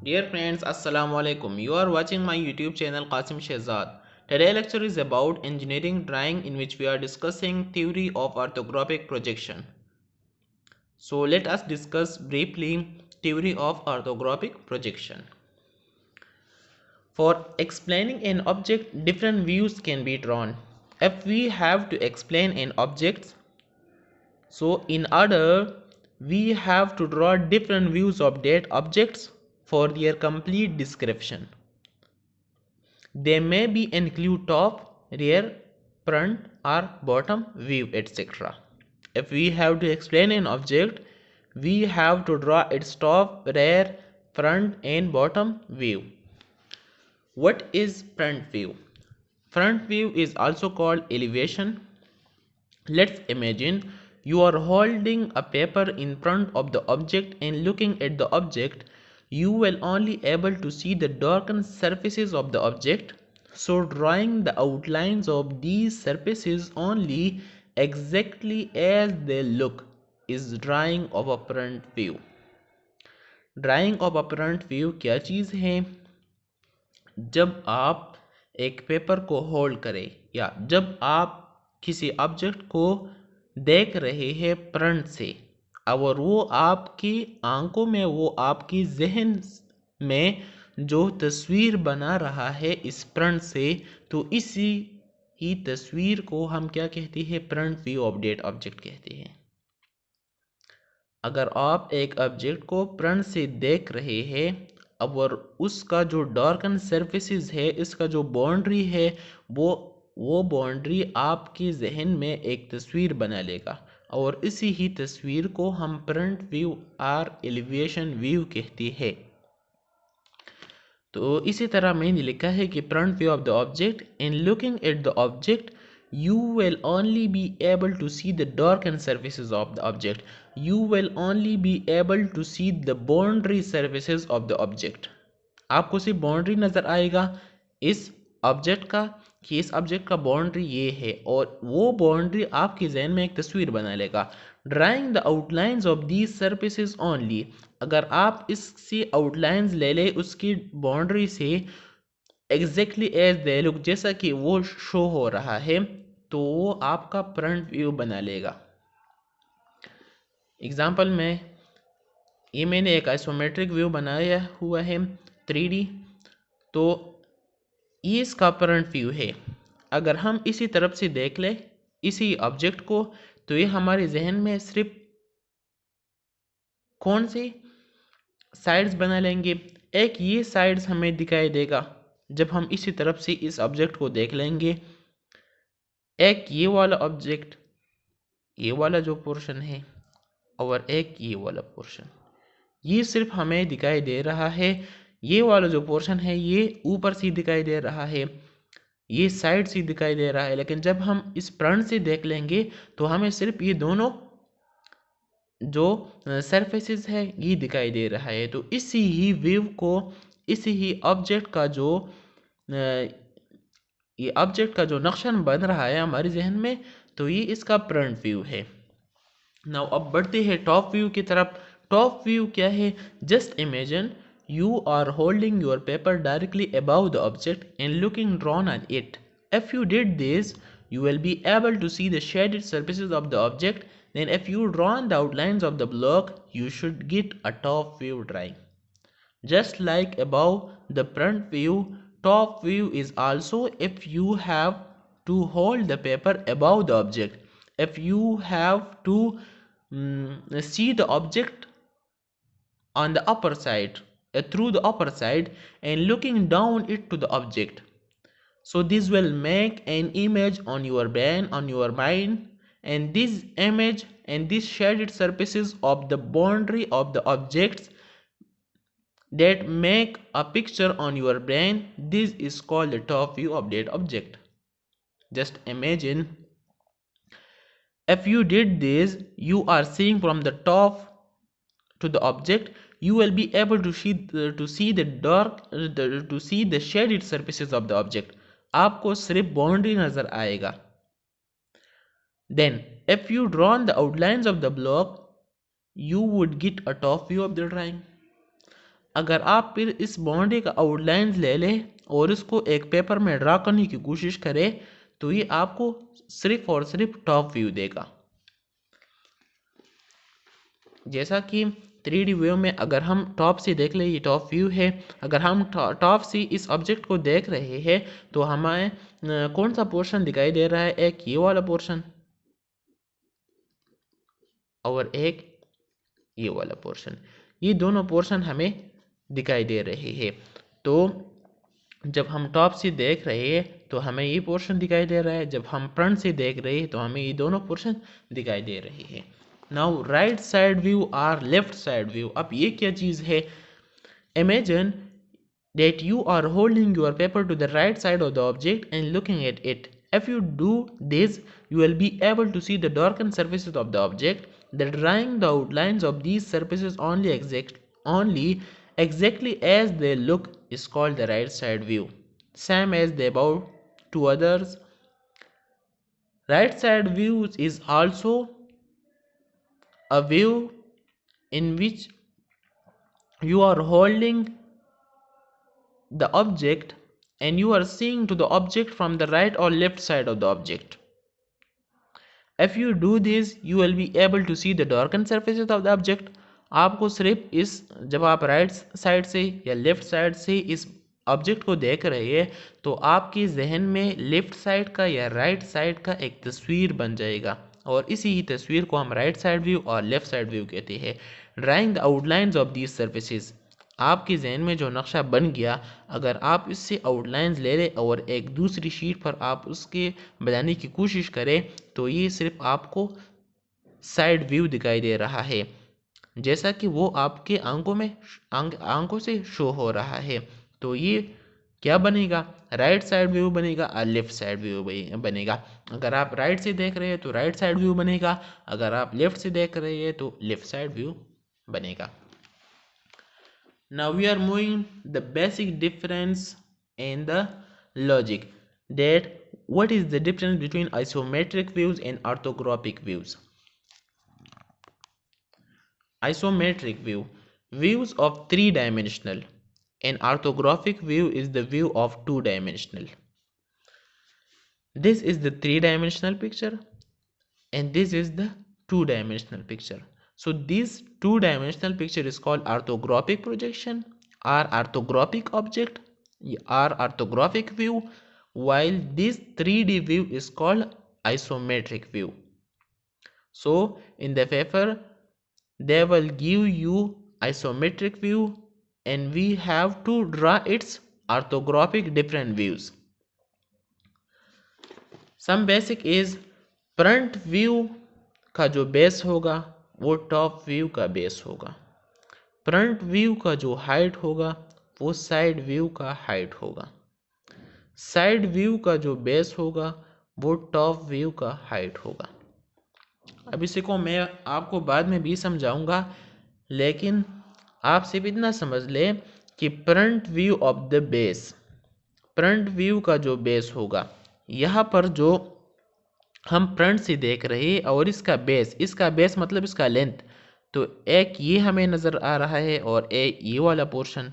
Dear friends, Assalamu alaikum. You are watching my YouTube channel Qasim Shehzad. Today's lecture is about engineering drawing, in which we are discussing theory of orthographic projection. So let us discuss briefly theory of orthographic projection. For explaining an object, different views can be drawn. If we have to explain an object, so in order we have to draw different views of that objects for their complete description. They may be include top, rear, front or bottom view, etc. If we have to explain an object, we have to draw its top, rear, front and bottom view. What is front view? Front view is also called elevation. Let's imagine you are holding a paper in front of the object and looking at the object. You will only able to see the darkened surfaces of the object. So drawing the outlines of these surfaces only exactly as they look is drawing of a front view. Drying of a front view क्या चीज़ है? जब आप एक paper को hold करें या जब आप किसी ऑब्जेक्ट को देख रहे हैं फ्रंट से और वो आपकी आंखों में, वो आपकी जहन में जो तस्वीर बना रहा है इस फ्रंट से, तो इसी ही तस्वीर को हम क्या कहते हैं? Front view of that object कहते हैं। अगर आप एक ऑब्जेक्ट को फ्रंट से देख रहे हैं और उसका जो डार्कन सरफेसेस है, इसका जो बाउंड्री है, वो बाउंड्री आपके जहन में एक तस्वीर बना लेगा और इसी ही तस्वीर को हम फ्रंट व्यू और एलिवेशन व्यू कहते हैं। तो इसी तरह मैंने लिखा है कि front view of the object, in looking at the object you will only be able to see the darkened surfaces of the object. You will only be able to see the boundary surfaces of the object. आपको सिर्फ boundary नज़र आएगा इस object का कि इस object का boundary ये है और वो बाउंड्री आपके जहन में एक तस्वीर बना लेगा। Drawing the outlines of these surfaces only, अगर आप इससे आउटलाइंस ले ले उसकी बाउंड्री से एग्जैक्टली एज दे लुक, जैसा कि वो शो हो रहा है, तो वो आपका फ्रंट व्यू बना लेगा। एग्जाम्पल में ये मैंने एक आइसोमेट्रिक व्यू बनाया हुआ है 3D, तो ये इसका फ्रंट व्यू है। अगर हम इसी तरफ से देख ले इसी ऑब्जेक्ट को, तो ये हमारे जहन में सिर्फ कौन सी साइड्स बना लेंगे? एक ये साइड्स हमें दिखाई देगा जब हम इसी तरफ से इस ऑब्जेक्ट को देख लेंगे। एक ये वाला ऑब्जेक्ट, ये वाला जो पोर्शन है, और एक ये वाला पोर्शन, ये सिर्फ हमें दिखाई दे रहा है। ये वाला जो पोर्शन है ये ऊपर से दिखाई दे रहा है, ये साइड से दिखाई दे रहा है, लेकिन जब हम इस फ्रंट से देख लेंगे तो हमें सिर्फ ये दोनों जो सरफेसेस है ये दिखाई दे रहा है। तो इसी ही व्यू को, इसी ही ऑब्जेक्ट का जो ये ऑब्जेक्ट का जो नक्शा बन रहा है हमारे जहन में, तो ये इसका फ्रंट व्यू है। नाउ अब बढ़ते हैं टॉप व्यू की तरफ। टॉप व्यू क्या है? Just imagine you are holding your paper directly above the object and looking down on it. If you did this, you will be able to see the shaded surfaces of the object. Then if you draw the outlines of the block, you should get a top view drawing. Just like above the front view, top view is also if you have to hold the paper above the object. If you have to see the object on the upper side, through the upper side and looking down it to the object. So this will make an image on your brain, on your mind, and this image and these shaded surfaces of the boundary of the objects that make a picture on your brain, this is called the top view of that object. Just imagine if you did this, you are seeing from the top to the object, you will be able to see the shaded surfaces of the object. आपको सिर्फ boundary नजर आएगा। Then if you draw the outlines of the block, you would get a top view of the drawing. अगर आप फिर इस boundary का outlines ले लें और इसको एक पेपर में ड्रा करने की कोशिश करें तो ये आपको सिर्फ और सिर्फ टॉप व्यू देगा। जैसा कि 3D व्यू में अगर हम टॉप से देख ले, ये टॉप व्यू है, अगर हम टॉप से इस ऑब्जेक्ट को देख रहे हैं तो हमें कौन सा पोर्शन दिखाई दे रहा है, एक ये वाला पोर्शन और एक ये वाला पोर्शन, ये दोनों पोर्शन हमें दिखाई दे रहे हैं। तो जब हम टॉप से देख रहे हैं तो हमें ये पोर्शन दिखाई दे रहा है, जब हम फ्रंट से देख रहे हैं तो हमें ये दोनों पोर्शन दिखाई दे रहे हैं। नाउ राइट साइड व्यू और लेफ्ट साइड व्यू, अब ये क्या चीज़ है? Imagine that you are holding your paper to the right side of the object and looking at it. If you do this, you will be able to see the darkened surfaces of the object. The drawing the outlines of these surfaces only exactly as they look is called the right side view. Same as the above two others. Right side view is also a view in which you are holding the object and you are seeing to the object from the right or left side of the object. If you do this, you will be able to see the darkened surfaces of the object. आपको सिर्फ इस जब आप right side से या left side से इस object को देख रहे हैं तो आपके जहन में लेफ्ट साइड का या राइट साइड का एक तस्वीर बन जाएगा और इसी ही तस्वीर को हम राइट साइड व्यू और लेफ्ट साइड व्यू कहते हैं। Drawing the outlines of these surfaces, आपके जहन में जो नक्शा बन गया, अगर आप इससे आउटलाइंस ले लें और एक दूसरी शीट पर आप उसके बनाने की कोशिश करें तो ये सिर्फ आपको साइड व्यू दिखाई दे रहा है, जैसा कि वो आपके आंखों से शो हो रहा है। तो ये क्या बनेगा? राइट साइड व्यू बनेगा और लेफ्ट साइड व्यू बनेगा। अगर आप राइट से देख रहे हैं तो राइट साइड व्यू बनेगा, अगर आप लेफ्ट से देख रहे हैं तो लेफ्ट साइड व्यू बनेगा। Now we are moving the basic difference in the logic, that what is the difference between isometric views and orthographic views. Isometric view, views of 3-dimensional, and orthographic view is the view of 2-dimensional. This is the 3-dimensional picture and this is the 2-dimensional picture. So this 2-dimensional picture is called orthographic projection or orthographic object or orthographic view, while this 3D view is called isometric view. So in the paper they will give you isometric view and we have to draw its orthographic different views. Some basic is front view का जो base होगा वो top view का base होगा, front view का जो height होगा वो साइड व्यू का हाइट होगा, साइड व्यू का जो बेस होगा वो टॉप व्यू का हाइट होगा। अब इसी को मैं आपको बाद में भी समझाऊंगा, लेकिन आप सिर्फ इतना समझ लें कि front view of the base, front view का जो बेस होगा, यहाँ पर जो हम फ्रंट से देख रहे हैं और इसका बेस मतलब इसका लेंथ, तो एक ये हमें नज़र आ रहा है और एक ये वाला पोर्शन,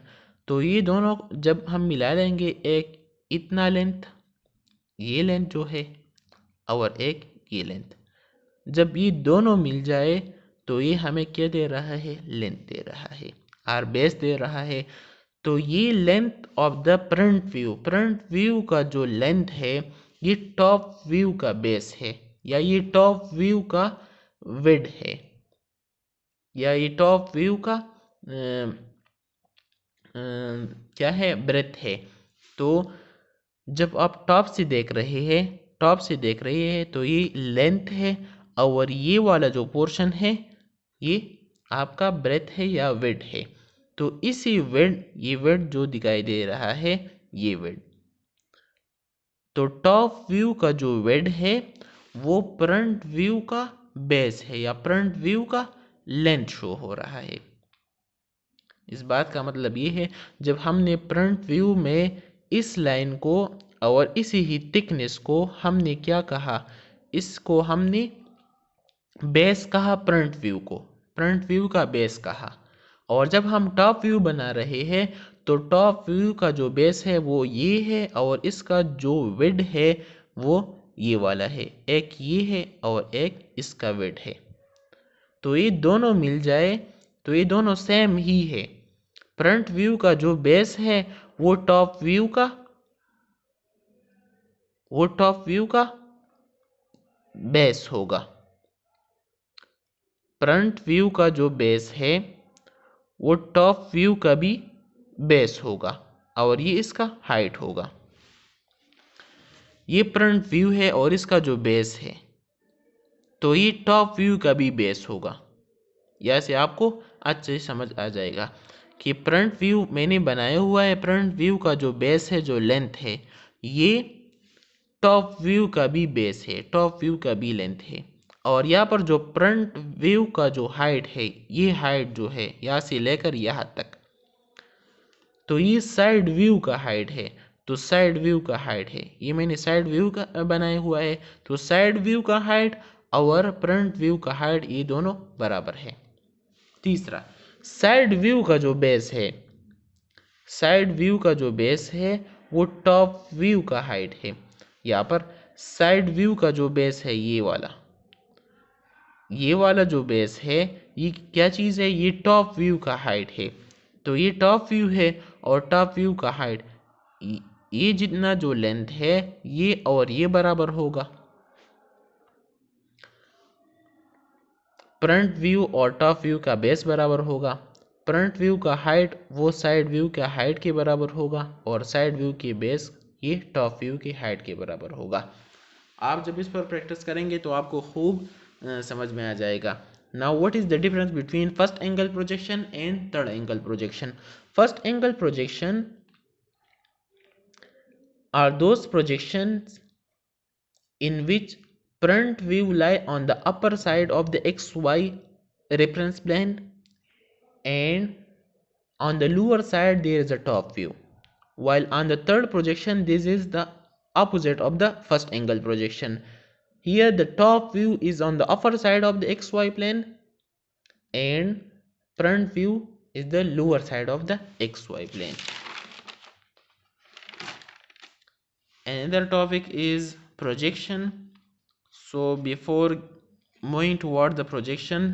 तो ये दोनों जब हम मिला लेंगे, एक इतना लेंथ, ये लेंथ जो है और एक ये लेंथ, जब ये दोनों मिल जाए तो ये हमें क्या दे रहा है? लेंथ दे रहा है और बेस दे रहा है। तो ये length of the front view का जो लेंथ है ये टॉप व्यू का बेस है, या ये टॉप व्यू का विड्थ है, या ये टॉप व्यू का क्या है? ब्रेथ है। तो जब आप टॉप से देख रहे हैं तो ये लेंथ है और ये वाला जो पोर्शन है ये आपका ब्रेथ है या विड्थ है। तो इसी ये विड्थ जो दिखाई दे रहा है ये विड्थ, तो टॉप व्यू का जो विड्थ है वो फ्रंट व्यू का बेस है या फ्रंट व्यू का लेंथ शो हो रहा है। इस बात का मतलब ये है, जब हमने फ्रंट व्यू में इस लाइन को और इसी ही थिकनेस को हमने क्या कहा? इसको हमने बेस कहा, फ्रंट व्यू का बेस कहा, और जब हम टॉप व्यू बना रहे हैं तो टॉप व्यू का जो बेस है वो ये है और इसका जो विड है वो ये वाला है, एक ये है और एक इसका विड है। तो ये दोनों मिल जाए तो ये दोनों सेम ही है। फ्रंट व्यू का जो बेस है वो टॉप व्यू का बेस होगा। फ्रंट व्यू का जो बेस है वो टॉप व्यू का भी बेस होगा और ये इसका हाइट होगा। ये फ्रंट व्यू है और इसका जो बेस है तो ये टॉप व्यू का भी बेस होगा। यहाँ से आपको अच्छे से समझ आ जाएगा कि फ्रंट व्यू मैंने बनाया हुआ है, फ्रंट व्यू का जो बेस है, जो लेंथ है, ये टॉप व्यू का भी बेस है, टॉप व्यू का भी लेंथ है। और यहाँ पर जो फ्रंट व्यू का जो हाइट है, ये हाइट जो है यहाँ से लेकर यहाँ तक, तो ये साइड व्यू का हाइट है। तो साइड व्यू का हाइट है, ये मैंने साइड व्यू का बनाया हुआ है। तो साइड व्यू का हाइट और फ्रंट व्यू का हाइट ये दोनों बराबर है। तीसरा, साइड व्यू का जो बेस है, साइड व्यू का जो बेस है वो टॉप व्यू का हाइट है। यहाँ पर साइड व्यू का जो बेस है ये वाला जो बेस है, ये क्या चीज़ है, ये टॉप व्यू का हाइट है। तो ये टॉप व्यू है और टॉप व्यू का हाइट, ये जितना जो लेंथ है ये और ये बराबर होगा। फ्रंट व्यू और टॉप व्यू का बेस बराबर होगा। फ्रंट व्यू का हाइट वो साइड व्यू के हाइट के बराबर होगा और साइड व्यू की बेस ये टॉप व्यू की हाइट के बराबर होगा। आप जब इस पर प्रैक्टिस करेंगे तो आपको खूब समझ में आ जाएगा। Now what is the difference between first angle projection and third angle projection? First angle projection are those projections in which front view lie on the upper side of the xy reference plane and on the lower side there is a top view, while on the third projection this is the opposite of the first angle projection. Here the top view is on the upper side of the xy plane and front view is the lower side of the xy plane. Another topic is projection. So before moving toward the projection,